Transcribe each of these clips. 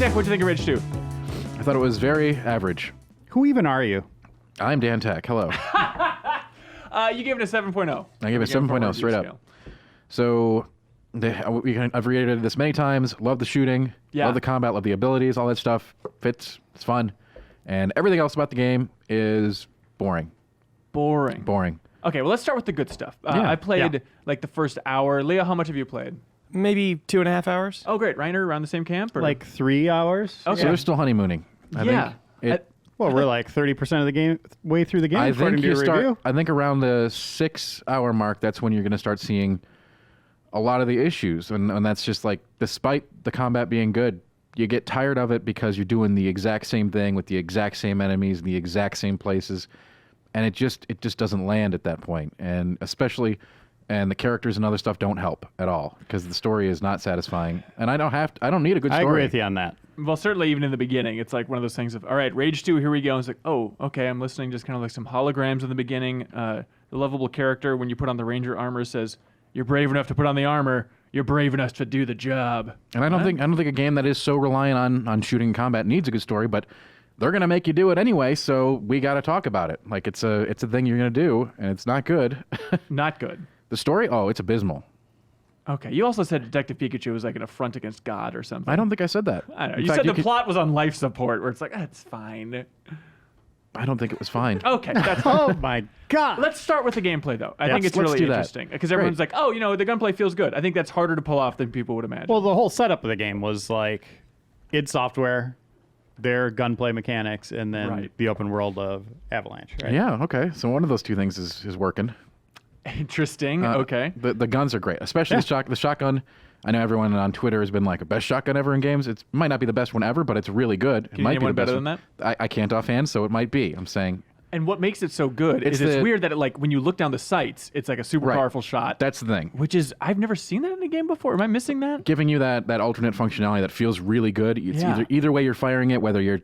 Tech, what'd you think of Rage 2? I thought it was very average. Who even are you? I'm Dan Tech. Hello. You gave it a 7.0. I gave it a 7.0 straight up. So I've reiterated this many times. Love the shooting. Yeah. Love the combat. Love the abilities. All that stuff fits. It's fun. And everything else about the game is boring. Boring. Boring. Okay, well, let's start with the good stuff. Yeah. I played like the first hour. Leo, how much have you played? Maybe 2.5 hours. Oh, great. Reiner, around the same camp? Or? Like 3 hours? Okay. So they're still honeymooning. I Yeah. think Well, we're like 30% of the game, way through the game, I according think to your review. I think around the 6 hour mark, that's when you're going to start seeing a lot of the issues. And that's just like, despite the combat being good, you get tired of it because you're doing the exact same thing with the exact same enemies in the exact same places. And it just doesn't land at that point. And especially, and the characters and other stuff don't help at all because the story is not satisfying. And I don't need a good story. I agree with you on that. Well, certainly even in the beginning, it's like one of those things of, all right, Rage 2, here we go. And it's like, oh, okay, I'm listening, just kind of like some holograms in the beginning. The lovable character, when you put on the Ranger armor, says, you're brave enough to put on the armor. You're brave enough to do the job. And I don't think a game that is so reliant on shooting and combat needs a good story, but they're gonna make you do it anyway, so we got to talk about it. Like it's a thing you're gonna do, and it's not good. Not good. The story, it's abysmal. Okay, you also said Detective Pikachu was like an affront against God or something. I don't think I said that. I don't know. In You fact, said the plot was on life support, where it's like, it's fine. I don't think it was fine. Okay, that's Oh my God. Let's start with the gameplay, though. I think it's let's really do that. interesting because everyone's like, "Oh, the gunplay feels good." I think that's harder to pull off than people would imagine. Well, the whole setup of the game was like id Software, their gunplay mechanics, and then Right. the open world of Avalanche. Right? Yeah, okay. So one of those two things is working. Interesting. Okay. The guns are great, especially the shotgun. I know everyone on Twitter has been like, best shotgun ever in games. It might not be the best one ever, but it's really good. It you might name be one the best better than that? I can't offhand, so it might be. I'm saying And what makes it so good It's is it's the- weird that when you look down the sights, it's like a super Right. powerful shot. that's the thing. Which is, I've never seen that in a game before. Am I missing that? Giving you that alternate functionality that feels really good. It's Yeah. either way you're firing it, whether you're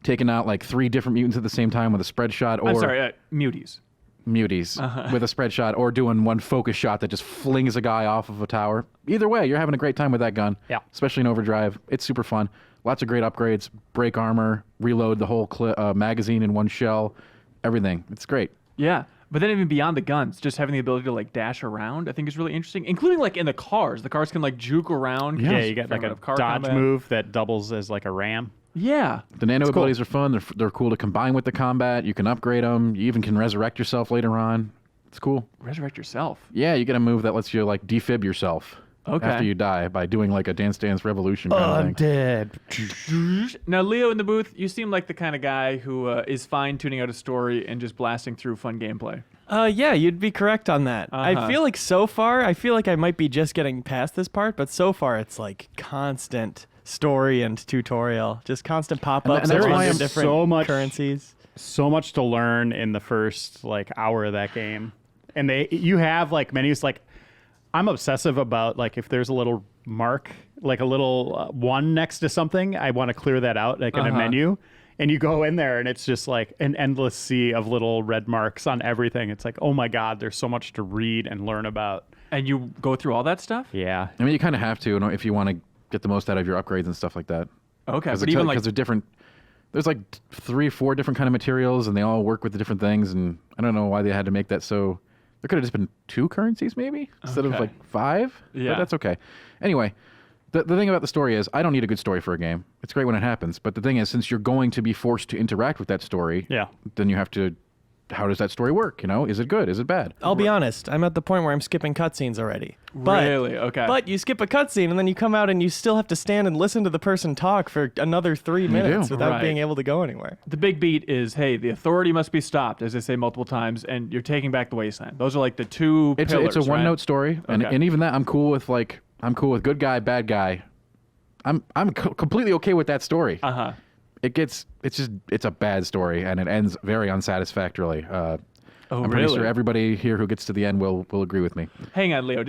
taking out like 3 different mutants at the same time with a spread shot, or I'm sorry, muties. muties with a spread shot, or doing one focus shot that just flings a guy off of a tower. Either way, you're having a great time with that gun. Yeah. Especially in Overdrive. It's super fun. Lots of great upgrades. Break armor, reload the whole magazine in one shell. Everything. It's great. Yeah. But then even beyond the guns, just having the ability to like dash around, I think is really interesting. Including like in the cars. The cars can like juke around. Yeah, you got like a car dodge combat. move that doubles as like a ram. Yeah. The nano cool. abilities are fun. They're cool to combine with the combat. You can upgrade them. You even can resurrect yourself later on. It's cool. Resurrect yourself. Yeah, you get a move that lets you like defib yourself Okay. after you die by doing like a Dance Dance Revolution kind of thing. dead. Now, Leo in the booth, you seem like the kind of guy who is fine tuning out a story and just blasting through fun gameplay. Yeah, you'd be correct on that. Uh-huh. I feel like so far, I feel like I might be just getting past this part, but so far it's like constant story and tutorial, just constant pop-ups and that's of why I'm different so much- currencies. So much to learn in the first like hour of that game, and you have like menus. Like I'm obsessive about like if there's a little mark, like a little one next to something, I want to clear that out like in a menu. And you go in there and it's just like an endless sea of little red marks on everything. It's like, oh my God, there's so much to read and learn about. And you go through all that stuff? Yeah. I mean, you kind of have to, if you want to get the most out of your upgrades and stuff like that. Okay. Because But even like, they're different. There's like 3 or 4 different kind of materials, and they all work with the different things. And I don't know why they had to make that so. There could have just been 2 currencies maybe instead of Okay. like 5. Yeah. But that's okay. Anyway, the thing about the story is I don't need a good story for a game. It's great when it happens. But the thing is, since you're going to be forced to interact with that story, Yeah. then you have to. How does that story work? Is it good? Is it bad? I'll be honest, I'm at the point where I'm skipping cutscenes already. But, really? Okay. But you skip a cutscene and then you come out and you still have to stand and listen to the person talk for another 3 minutes do. without Right. being able to go anywhere. the big beat is, hey, the authority must be stopped, as they say multiple times, and you're taking back the wasteland. Those are like the 2 It's pillars, a one right? note story, and Okay. even that I'm cool with. Like I'm cool with good guy, bad guy. I'm completely okay with that story. Uh-huh. It's a bad story, and it ends very unsatisfactorily. Oh, I'm pretty really? sure everybody here who gets to the end will agree with me. Hang on, Leo.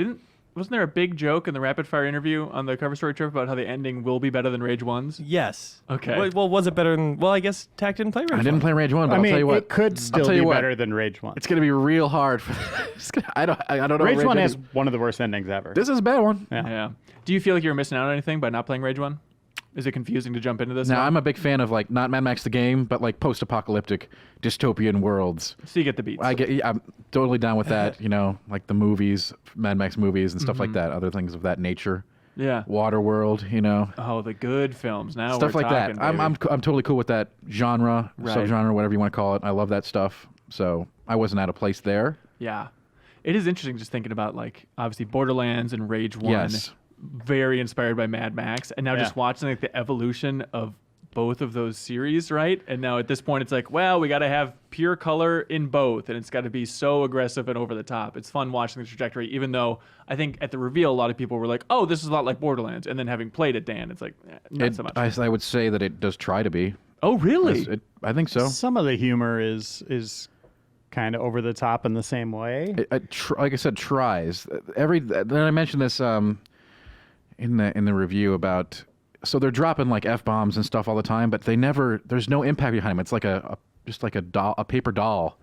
Wasn't there a big joke in the rapid fire interview on the cover story trip about how the ending will be better than Rage 1's? Yes. Okay. Well, was it better than... Well, I guess Tack didn't play Rage I didn't 1. play Rage 1, but I I'll mean, tell you what. it could still tell be you what. better than Rage 1. It's going to be real hard. I don't know. Rage 1 is. has one of the worst endings ever. This is a bad one. Yeah. Yeah. Do you feel like you're missing out on anything by not playing Rage 1? Is it confusing to jump into this? Now, one? I'm a big fan of like not Mad Max the game, but like post-apocalyptic dystopian worlds. So you get the beats. I'm totally down with that. You know, like the movies, Mad Max movies and stuff like that. Other things of that nature. Yeah. Waterworld, you know, Oh, the good films. Now stuff we're like talking, that. I'm totally cool with that genre, Right. subgenre, whatever you want to call it. I love that stuff. So I wasn't out of place there. Yeah. It is interesting just thinking about, like, obviously Borderlands and Rage 1. Yes. Very inspired by Mad Max. And now just Yeah. watching, like, the evolution of both of those series, right? And now at this point, it's like, well, we got to have pure color in both. And it's got to be so aggressive and over the top. It's fun watching the trajectory, even though I think at the reveal, a lot of people were like, oh, this is a lot like Borderlands. And then having played it, Dan, it's like, not so much. I would say that it does try to be. Oh, really? I think so. Some of the humor is kind of over the top in the same way. Like I said, tries. Then I mentioned this in the review about. So they're dropping like F-bombs and stuff all the time, but there's no impact behind them. It's like just like a doll, a paper doll,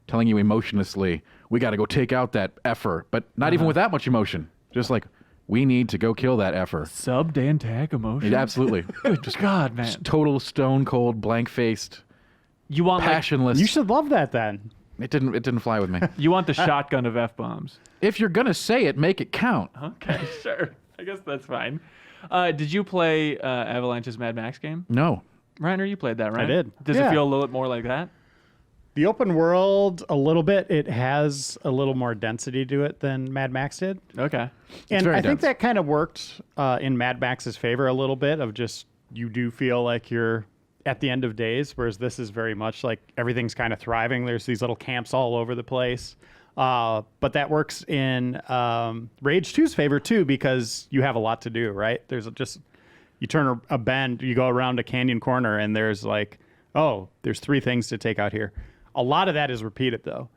telling you emotionlessly, we got to go take out that effer, but not even with that much emotion. Just like, we need to go kill that effer. Sub Dan Tag emotion. Absolutely. Just God, man. Total stone cold, blank faced, You want like, passionless. You should love that then. It didn't fly with me. you want the shotgun of F-bombs. If you're gonna say it, make it count. Okay, sure. I guess that's fine. Did you play Avalanche's Mad Max game? No. Reiner, you played that, right? did. Does it Yeah. feel a little bit more like that? The open world, a little bit, it has a little more density to it than Mad Max did. Okay. And very I think dense. that kind of worked in Mad Max's favor a little bit of just you do feel like you're at the end of days, whereas this is very much like everything's kind of thriving. There's these little camps all over the place. But that works in Rage 2's favor too, because you have a lot to do, right? There's just, you turn a bend, you go around a canyon corner and there's like, oh, there's 3 things to take out here. A lot of that is repeated though.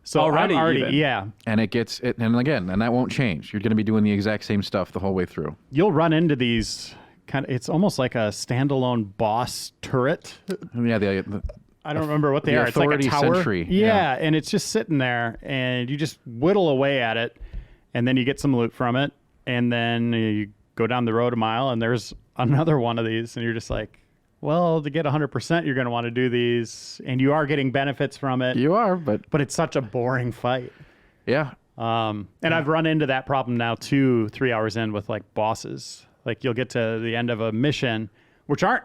So Already I'm already, even. yeah, And it gets it, and again, and that won't change. You're gonna be doing the exact same stuff the whole way through. you'll run into these kind of, it's almost like a standalone boss turret. Yeah, the I don't remember what they the are. It's like a authority tower. sentry, Yeah, yeah. and it's just sitting there, and you just whittle away at it, and then you get some loot from it, and then you go down the road a mile, and there's another one of these, and you're just like, well, to get 100%, you're going to want to do these, and you are getting benefits from it, you are, but but it's such a boring fight. yeah. And I've run into that problem now 2-3 hours in with like bosses. Like you'll get to the end of a mission, which aren't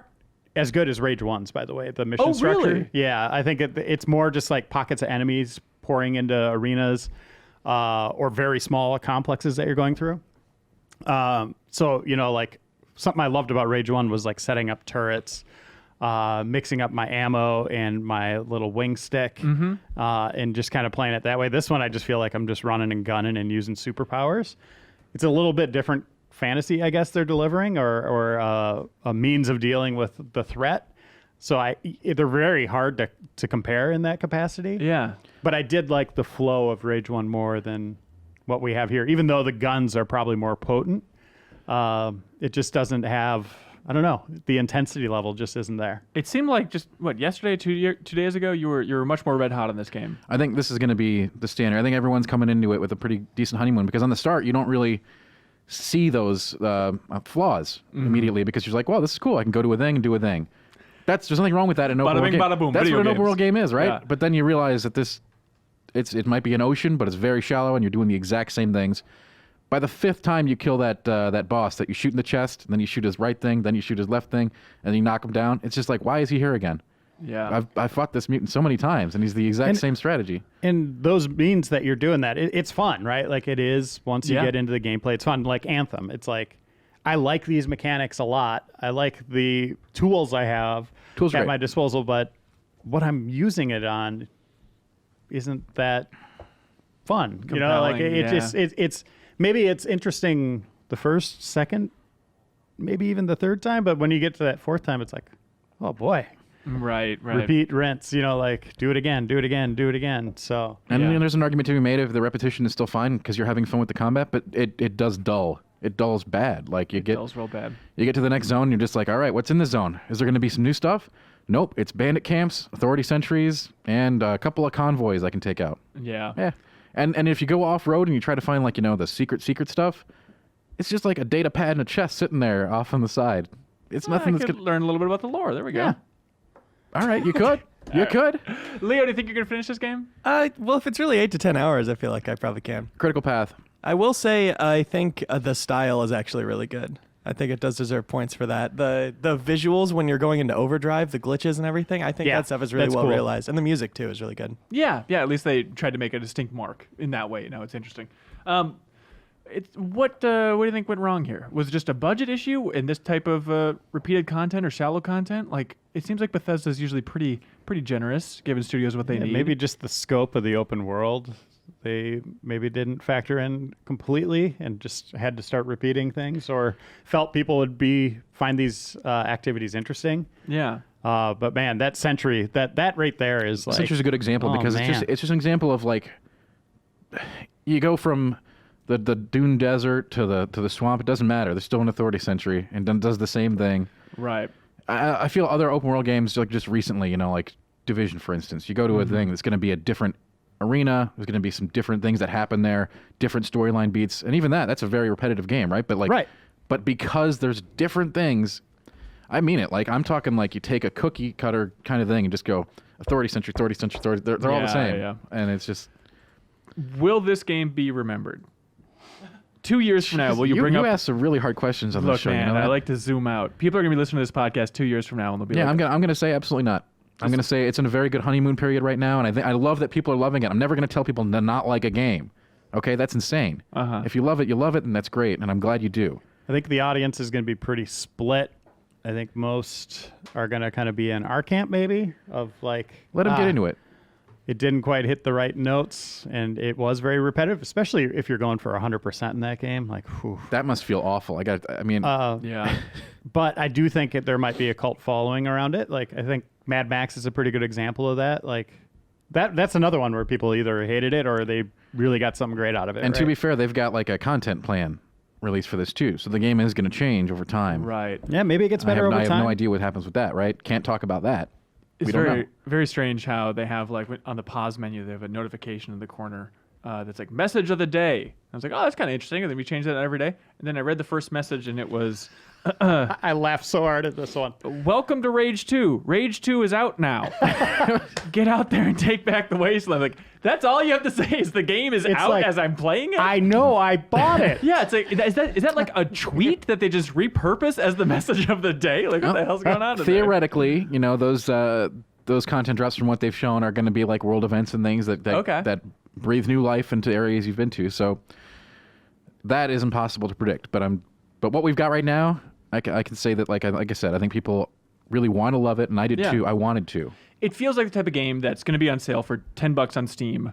as good as Rage 1's, by the way, the mission Oh, structure. really? Yeah, I think it's more just like pockets of enemies pouring into arenas or very small complexes that you're going through. So, you know, like something I loved about Rage 1 was like setting up turrets, mixing up my ammo and my little wing stick, and just kind of playing it that way. This one, I just feel like I'm just running and gunning and using superpowers. It's a little bit different fantasy, I guess they're delivering, or a means of dealing with the threat. So they're very hard to compare in that capacity. Yeah. But I did like the flow of Rage 1 more than what we have here, even though the guns are probably more potent. It just doesn't have, I don't know, the intensity level just isn't there. It seemed like just what yesterday, 2 days ago, you were much more red hot on this game. I think this is going to be the standard. I think everyone's coming into it with a pretty decent honeymoon because on the start you don't really see those flaws immediately because you're like, well, this is cool. I can go to a thing and do a thing. There's nothing wrong with that in an Bada open world bing, game. bada boom, That's video what an open games. world game is, right? Yeah. But then you realize that it might be an ocean, but it's very shallow, and you're doing the exact same things. By the 5th time you kill that boss that you shoot in the chest, and then you shoot his right thing, then you shoot his left thing, and then you knock him down. It's just like, why is he here again? Yeah. I've fought this mutant so many times, and he's the exact same strategy. And those means that you're doing that, it's fun, right? Like it is, once you Yeah. get into the gameplay, it's fun. Like Anthem, it's like, I like these mechanics a lot. I like the tools I have Tools at great. my disposal, but what I'm using it on isn't that fun. You know, like Compelling, it's maybe it's interesting the first, second, maybe even the 3rd time, but when you get to that 4th time, it's like, oh boy, right. repeat, rinse. You know, like do it again, do it again, do it again. So And Yeah. you know, there's an argument to be made if the repetition is still fine because you're having fun with the combat, but it does dull. It dulls bad. Like you get Feels real bad. you get to the next zone, you're just like, all right, what's in this zone? Is there going to be some new stuff? Nope, it's bandit camps, authority sentries, and a couple of convoys I can take out. Yeah. Yeah, and if you go off road and you try to find like the secret stuff, it's just like a data pad and a chest sitting there off on the side. It's Well, nothing I that's could gonna. learn a little bit about the lore. There we go. Yeah. All right, you could. You could. Leo, do you think you're gonna finish this game? Well, if it's really 8 to 10 hours, I feel like I probably can. Critical Path. I will say I think the style is actually really good. I think it does deserve points for that. The visuals when you're going into overdrive, the glitches and everything, I think Yeah, that stuff is really that's well cool. realized. And the music too is really good. Yeah. At least they tried to make a distinct mark in that way. Now it's interesting. What do you think went wrong here? Was it just a budget issue in this type of repeated content or shallow content? Like it seems like Bethesda's usually pretty generous, giving studios what they need. Maybe just the scope of the open world. They maybe didn't factor in completely and just had to start repeating things, or felt people would find these activities interesting. Yeah. But man, that Sentry, that right there is like Century's a good example oh, because man. it's just an example of like you go from the dune desert to the swamp. It doesn't matter. There's still an authority sentry and does the same thing. Right. I feel other open world games like just recently, like Division, for instance. You go to a thing that's going to be a different arena. There's going to be some different things that happen there, different storyline beats, and even that's a very repetitive game, right? But Right. But because there's different things, I mean it. Like I'm talking like you take a cookie cutter kind of thing and just go authority sentry, authority sentry, authority. They're all the Yeah, same, yeah. and it's just. Will this game be remembered? 2 years from now, will you bring you up? ask some really hard questions on this Look, show. man, you know I that? like to zoom out. People are gonna be listening to this podcast 2 years from now, and they'll be Yeah, like, I'm gonna say absolutely not. I'm gonna say it's in a very good honeymoon period right now, and I love that people are loving it. I'm never gonna tell people to not like a game. Okay, that's insane. Uh-huh. If you love it, and that's great, and I'm glad you do. I think the audience is going to be pretty split. I think most are going to kind of be in our camp, maybe, of like Let them get into it. It didn't quite hit the right notes, and it was very repetitive, especially if you're going for 100% in that game. Like, whew. That must feel awful. I mean, yeah. But I do think there might be a cult following around it. Like, I think Mad Max is a pretty good example of that. Like, that's another one where people either hated it or they really got something great out of it. and to right? be fair, they've got like a content plan released for this too, so the game is going to change over time. Right. Yeah, maybe it gets better over I have time. no idea what happens with that. Right? Can't talk about that. It's We don't very know. very strange how they have like on the pause menu they have a notification in the corner that's like message of the day. I was like, oh, that's kind of interesting. And then we change that every day. And then I read the first message and it was, I laughed so hard at this one. welcome to Rage 2. Rage 2 is out now. Get out there and take back the wasteland. Like that's all you have to say is the game is It's out like, as I'm playing it. I know, I bought it. Yeah, it's like is that like a tweet that they just repurpose as the message of the day? Like what the hell's going on? in there? Theoretically, those content drops from what they've shown are going to be like world events and things that Okay. that breathe new life into areas you've been to. So that is impossible to predict. But what we've got right now, I can say that like I said, I think people really want to love it, and I did Yeah. too. I wanted to. It feels like the type of game that's going to be on sale for $10 on Steam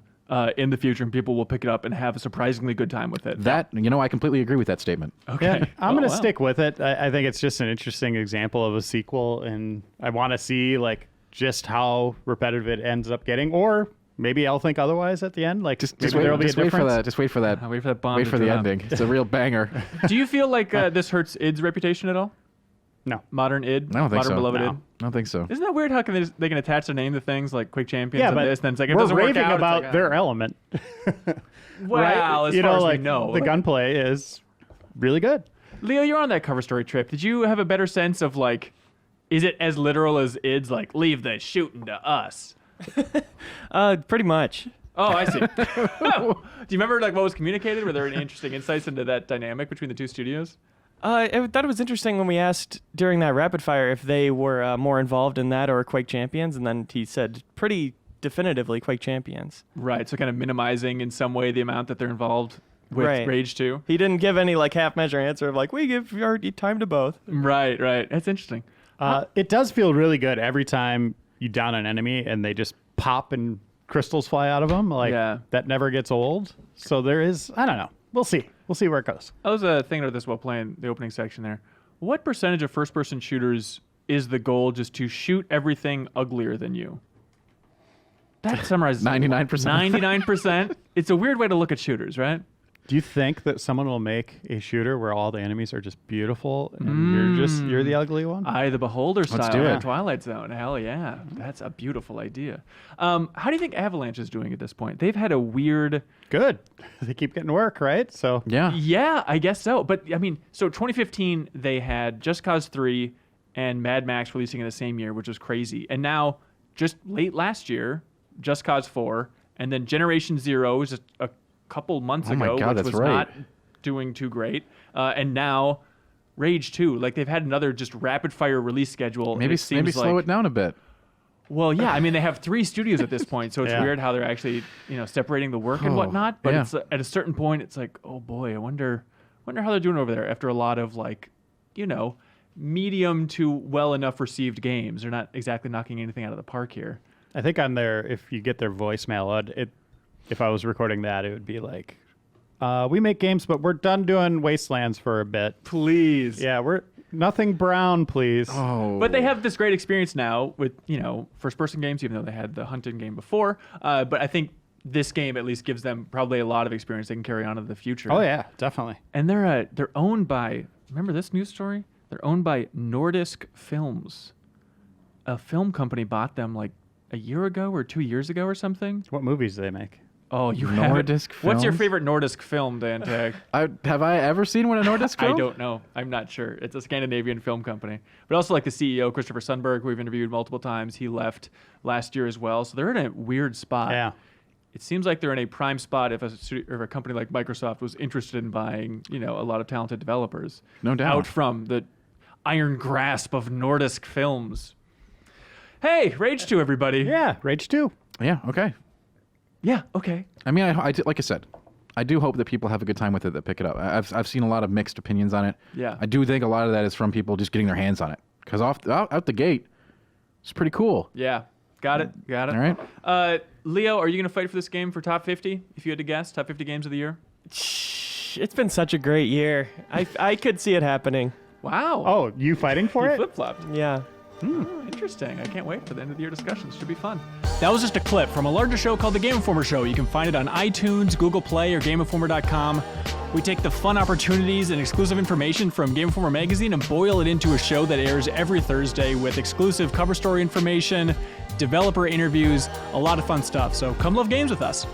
in the future, and people will pick it up and have a surprisingly good time with it. That I completely agree with that statement. Okay. Yeah, I'm Oh, going to wow. stick with it. I think it's just an interesting example of a sequel, and I want to see like just how repetitive it ends up getting, or maybe I'll think otherwise at the end. Like Just maybe wait, there'll be just a wait for difference. that. Just wait for that. Wait for that bomb. Wait to for the drop. ending. It's a real banger. Do you feel like this hurts id's reputation at all? No. Modern id? I don't think Modern so. beloved No. id? I don't think so. Isn't that weird how they can attach their name to things like Quick Champions Yeah, and but this, and then it's like it we're doesn't work raving out. It's about like, their element. well, right? as you far know, as like we know. the gunplay is really good. Leo, you're on that cover story trip. Did you have a better sense of like, is it as literal as id's like, leave the shooting to us? Pretty much. Oh, I see. Do you remember like what was communicated? Were there any interesting insights into that dynamic between the two studios? I thought it was interesting when we asked during that rapid fire if they were more involved in that or Quake Champions, and then he said pretty definitively Quake Champions. Right. So kind of minimizing in some way the amount that they're involved with Right. Rage 2. He didn't give any like half measure answer of like we give our time to both. Right. Right. That's interesting. It does feel really good every time you down an enemy and they just pop and crystals fly out of them. Like Yeah. that never gets old. So there is, I don't know. We'll see. We'll see where it goes. I was thinking of this while playing the opening section there. What percentage of first-person shooters is the goal just to shoot everything uglier than you? That summarizes 99%. 99%. It's a weird way to look at shooters, right? Do you think that someone will make a shooter where all the enemies are just beautiful and you're the ugly one? Eye the Beholder style do from it. Twilight Zone. Hell yeah. That's a beautiful idea. How do you think Avalanche is doing at this point? They've had a weird... Good. They keep getting work, right? So Yeah. Yeah, I guess so. But, I mean, so 2015, they had Just Cause 3 and Mad Max releasing in the same year, which was crazy. And now, just late last year, Just Cause 4, and then Generation Zero was just a couple months Oh my ago, God, which that's was right. not doing too great. And now Rage 2. Like, they've had another just rapid-fire release schedule. and Maybe it seems slow like, it down a bit. Well, yeah. I mean, they have 3 studios at this point, so it's Yeah. weird how they're actually, separating the work and Oh, whatnot. But yeah. it's at a certain point, it's like, oh boy, I wonder how they're doing over there after a lot of like, medium to well enough received games. They're not exactly knocking anything out of the park here. I think on their, if you get their voicemail, if I was recording that, it would be like, we make games, but we're done doing Wastelands for a bit. Please. Yeah, we're nothing brown, please. Oh, But they have this great experience now with, first-person games, even though they had the hunting game before. But I think this game at least gives them probably a lot of experience they can carry on into the future. Oh yeah, definitely. And they're owned by, remember this news story? They're owned by Nordisk Films. A film company bought them like a year ago or 2 years ago or something. What movies do they make? Oh, you haven't. Nordisk What's your Films? favorite Nordisk film, Dan Tag? Have I ever seen one of Nordisk I film? don't know. I'm not sure. It's a Scandinavian film company. But also like the CEO, Christopher Sundberg, who we've interviewed multiple times. He left last year as well. So they're in a weird spot. Yeah. It seems like they're in a prime spot if a company like Microsoft was interested in buying, a lot of talented developers. No doubt. Out from the iron grasp of Nordisk Films. Hey, Rage 2, everybody. Yeah, Rage 2. Yeah. Okay. Yeah, okay. I mean, like I said, I do hope that people have a good time with it that pick it up. I've seen a lot of mixed opinions on it. Yeah. I do think a lot of that is from people just getting their hands on it because out the gate, it's pretty cool. Yeah. Got it. All right. Leo, are you going to fight for this game for top 50? If you had to guess, top 50 games of the year? It's been such a great year. I could see it happening. Wow. Oh, you fighting for you it? flip-flopped. Yeah. Interesting. I can't wait for the end of the year discussions. Should be fun. That was just a clip from a larger show called The Game Informer Show. You can find it on iTunes, Google Play, or GameInformer.com. We take the fun opportunities and exclusive information from Game Informer magazine and boil it into a show that airs every Thursday with exclusive cover story information, developer interviews, a lot of fun stuff. So come love games with us.